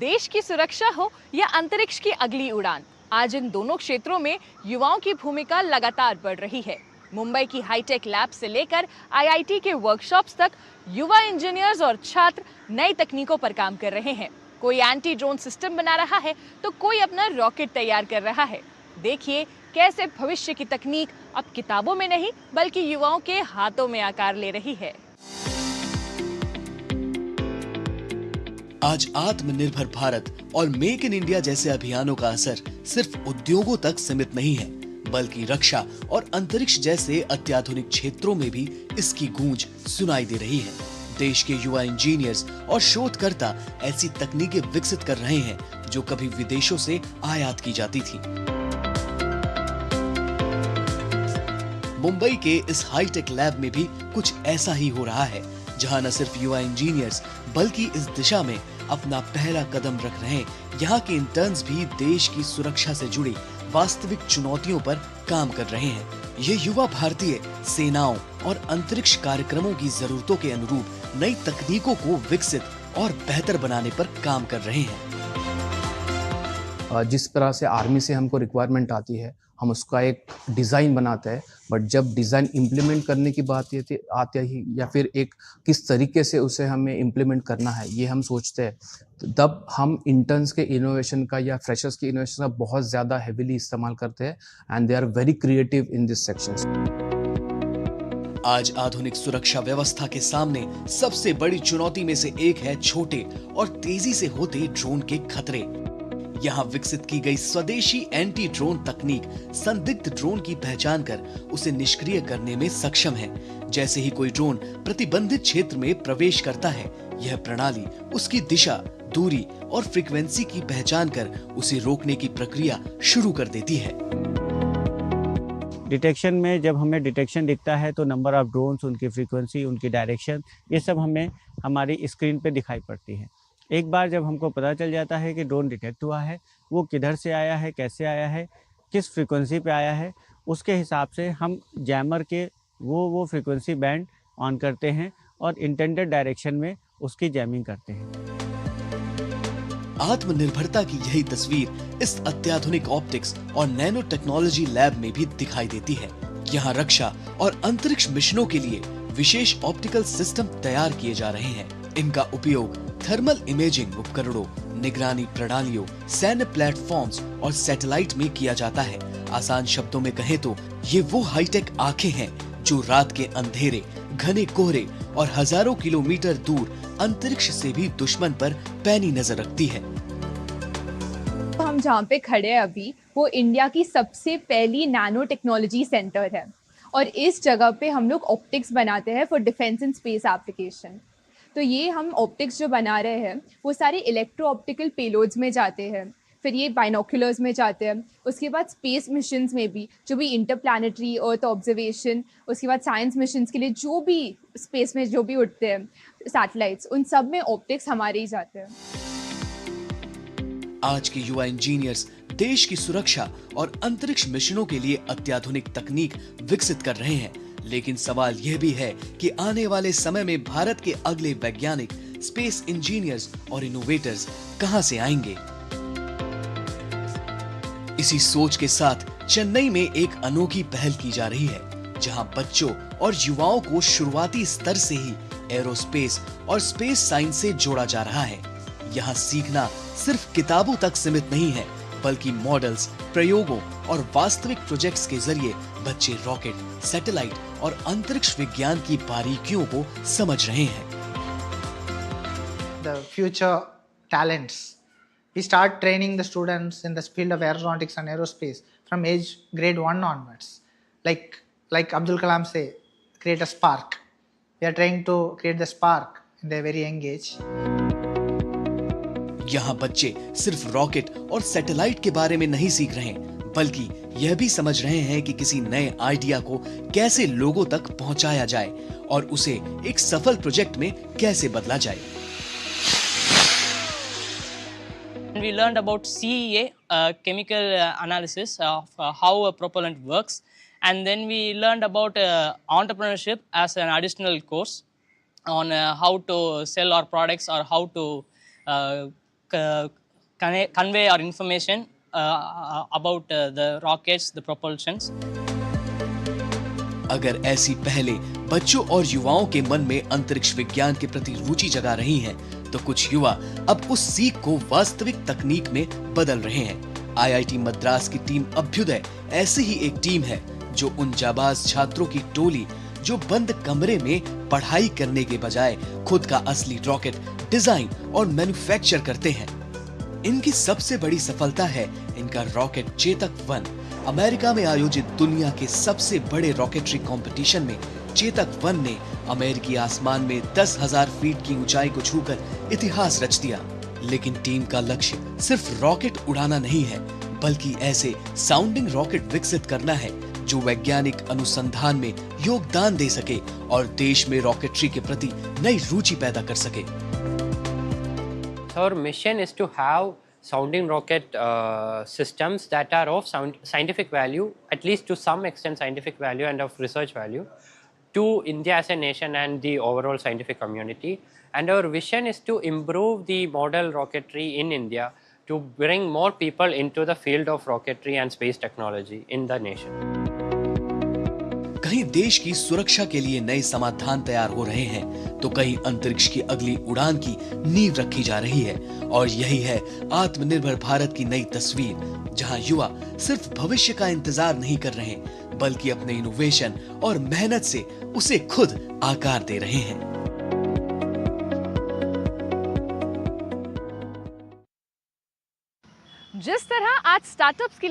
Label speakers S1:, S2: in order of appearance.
S1: देश की सुरक्षा हो या अंतरिक्ष की अगली उड़ान, आज इन दोनों क्षेत्रों में युवाओं की भूमिका लगातार बढ़ रही है। मुंबई की हाईटेक लैब से लेकर आईआईटी के वर्कशॉप्स तक युवा इंजीनियर्स और छात्र नई तकनीकों पर काम कर रहे हैं। कोई एंटी ड्रोन सिस्टम बना रहा है तो कोई अपना रॉकेट तैयार कर रहा है। देखिए कैसे भविष्य की तकनीक अब किताबों में नहीं बल्कि युवाओं के हाथों में आकार ले रही है।
S2: आज आत्मनिर्भर भारत और मेक इन इंडिया जैसे अभियानों का असर सिर्फ उद्योगों तक सीमित नहीं है, बल्कि रक्षा और अंतरिक्ष जैसे अत्याधुनिक क्षेत्रों में भी इसकी गूंज सुनाई दे रही है। देश के युवा इंजीनियर्स और शोधकर्ता ऐसी तकनीकें विकसित कर रहे हैं जो कभी विदेशों से आयात की जाती थी। मुंबई के इस हाईटेक लैब में भी कुछ ऐसा ही हो रहा है, जहां न सिर्फ युवा इंजीनियर्स बल्कि इस दिशा में अपना पहला कदम रख रहे हैं। यहाँ के इंटर्न्स भी देश की सुरक्षा से जुड़ी वास्तविक चुनौतियों पर काम कर रहे हैं। ये युवा भारतीय सेनाओं और अंतरिक्ष कार्यक्रमों की जरूरतों के अनुरूप नई तकनीकों को विकसित और बेहतर बनाने पर काम कर रहे हैं।
S3: जिस तरह से आर्मी से हमको रिक्वायरमेंट आती है, हम उसका एक डिज़ाइन बनाते हैं, बट जब डिज़ाइन इम्प्लीमेंट करने की बात आती है या फिर एक किस तरीके से उसे हमें इम्प्लीमेंट करना है, ये हम सोचते हैं, तब हम इंटर्न्स के इनोवेशन का या फ्रेशर्स के इनोवेशन का बहुत ज़्यादा हेविली इस्तेमाल करते हैं and they are very creative in this sections.
S2: आज आधुनिक सुरक्षा व्यवस्था के सामने सबसे बड़ी चुनौती में से एक है छोटे और तेजी से होते ड्रोन के खतरे। यहाँ विकसित की गई स्वदेशी एंटी ड्रोन तकनीक संदिग्ध ड्रोन की पहचान कर उसे निष्क्रिय करने में सक्षम है। जैसे ही कोई ड्रोन प्रतिबंधित क्षेत्र में प्रवेश करता है, यह प्रणाली उसकी दिशा, दूरी और फ्रीक्वेंसी की पहचान कर उसे रोकने की प्रक्रिया शुरू कर देती है।
S4: डिटेक्शन में जब हमें डिटेक्शन दिखता है तो नंबर ऑफ ड्रोन्स, उनकी फ्रीक्वेंसी, उनकी डायरेक्शन, ये सब हमें हमारी स्क्रीन पे दिखाई पड़ती है। एक बार जब हमको पता चल जाता है कि ड्रोन डिटेक्ट हुआ है, वो किधर से आया है, कैसे आया है, किस फ्रीक्वेंसी पे आया है, उसके हिसाब से हम जैमर के वो फ्रीक्वेंसी बैंड ऑन करते हैं और इंटेंडेड डायरेक्शन में उसकी जैमिंग करते हैं।
S2: आत्मनिर्भरता की यही तस्वीर इस अत्याधुनिक ऑप्टिक्स और नैनो टेक्नोलॉजी लैब में भी दिखाई देती है। यहाँ रक्षा और अंतरिक्ष मिशनों के लिए विशेष ऑप्टिकल सिस्टम तैयार किए जा रहे हैं। इनका उपयोग थर्मल इमेजिंग उपकरणों, निगरानी प्रणालियों, सैन्य प्लेटफॉर्म्स और सैटेलाइट में किया जाता है। आसान शब्दों में कहें तो ये वो हाईटेक आंखें हैं जो रात के अंधेरे, घने कोहरे और हजारों किलोमीटर दूर अंतरिक्ष से भी दुश्मन पर पैनी नजर रखती है।
S5: हम जहाँ पे खड़े हैं अभी, वो इंडिया की सबसे पहली नैनो टेक्नोलॉजी सेंटर है और इस जगह पे हम लोग ऑप्टिक्स बनाते हैं for defence and space application. तो ये हम ऑप्टिक्स जो बना रहे हैं वो सारे इलेक्ट्रो ऑप्टिकल पेलोड्स में जाते हैं, फिर ये बाइनोकुलर्स में जाते हैं, उसके बाद स्पेस मिशंस में भी, जो भी इंटरप्लैनेटरी अर्थ ऑब्जर्वेशन, उसके बाद साइंस मिशंस के लिए जो भी स्पेस में जो भी उड़ते हैं सैटेलाइट्स, उन सब में ऑप्टिक्स हमारे ही जाते हैं।
S2: आज के युवा इंजीनियर्स देश की सुरक्षा और अंतरिक्ष मिशनों के लिए अत्याधुनिक तकनीक विकसित कर रहे हैं, लेकिन सवाल यह भी है कि आने वाले समय में भारत के अगले वैज्ञानिक, स्पेस इंजीनियर्स और इनोवेटर्स कहां से आएंगे। इसी सोच के साथ चेन्नई में एक अनोखी पहल की जा रही है, जहां बच्चों और युवाओं को शुरुआती स्तर से ही एरोस्पेस और स्पेस साइंस से जोड़ा जा रहा है। यहाँ सीखना सिर्फ किताबों तक सीमित नहीं है, बल्कि मॉडल्स, प्रयोगों और वास्तविक प्रोजेक्ट्स के जरिए बच्चे रॉकेट, सैटेलाइट और अंतरिक्ष विज्ञान की बारीकियों को समझ रहे हैं।
S6: The future talents. We start training the students in the field of aeronautics and aerospace from age grade 1 onwards. Like Abdul Kalam say, create a spark. We are trying to create the spark in their very young age.
S2: यहाँ बच्चे सिर्फ rocket और satellite के बारे में नहीं सीख रहे, बल्कि यह भी समझ रहे हैं कि किसी नए आइडिया को कैसे लोगों तक पहुंचाया जाए और उसे एक सफल प्रोजेक्ट में कैसे बदला जाए।
S7: We learned about CEA, chemical analysis of how a propellant works, and then we learned about entrepreneurship as an additional course on how to sell our products or how to convey our information about the rockets, the propulsions.
S2: अगर ऐसी पहले बच्चों और युवाओं के मन में अंतरिक्ष विज्ञान के प्रति रुचि जगा रही हैं, तो कुछ युवा अब उस सीख को वास्तविक तकनीक में बदल रहे हैं। आईआईटी मद्रास की टीम अभ्युदय ऐसी ही एक टीम है जो उन जाबाज छात्रों की टोली जो बंद कमरे में पढ़ाई करने के बजाय खुद का असली रॉकेट डिजाइन और मैन्युफैक्चर करते हैं। इनकी सबसे बड़ी सफलता है इनका रॉकेट चेतक 1। अमेरिका में आयोजित दुनिया के सबसे बड़े रॉकेटरी कंपटीशन में चेतक 1 ने अमेरिकी आसमान में 10,000 फीट की ऊंचाई को छूकर इतिहास रच दिया। लेकिन टीम का लक्ष्य सिर्फ रॉकेट उड़ाना नहीं है, बल्कि ऐसे साउंडिंग रॉकेट विकसित करना है जो वैज्ञानिक अनुसंधान में योगदान दे सके और देश में रॉकेटरी के प्रति नई रुचि पैदा कर सके।
S8: Our mission is to have sounding rocket systems that are of scientific value, at least to some extent scientific value and of research value, to India as a nation and the overall scientific community. And our vision is to improve the model rocketry in India, to bring more people into the field of rocketry and space technology in the nation.
S2: कहीं देश की सुरक्षा के लिए नए समाधान तैयार हो रहे हैं, तो कहीं अंतरिक्ष की अगली उड़ान की नींव रखी जा रही है। और यही है आत्मनिर्भर भारत की नई तस्वीर, जहां युवा सिर्फ भविष्य का इंतजार नहीं कर रहे, बल्कि अपने इनोवेशन और मेहनत से उसे खुद आकार दे रहे हैं।
S1: जिस तरह आज स्टार्टअप्स के लिए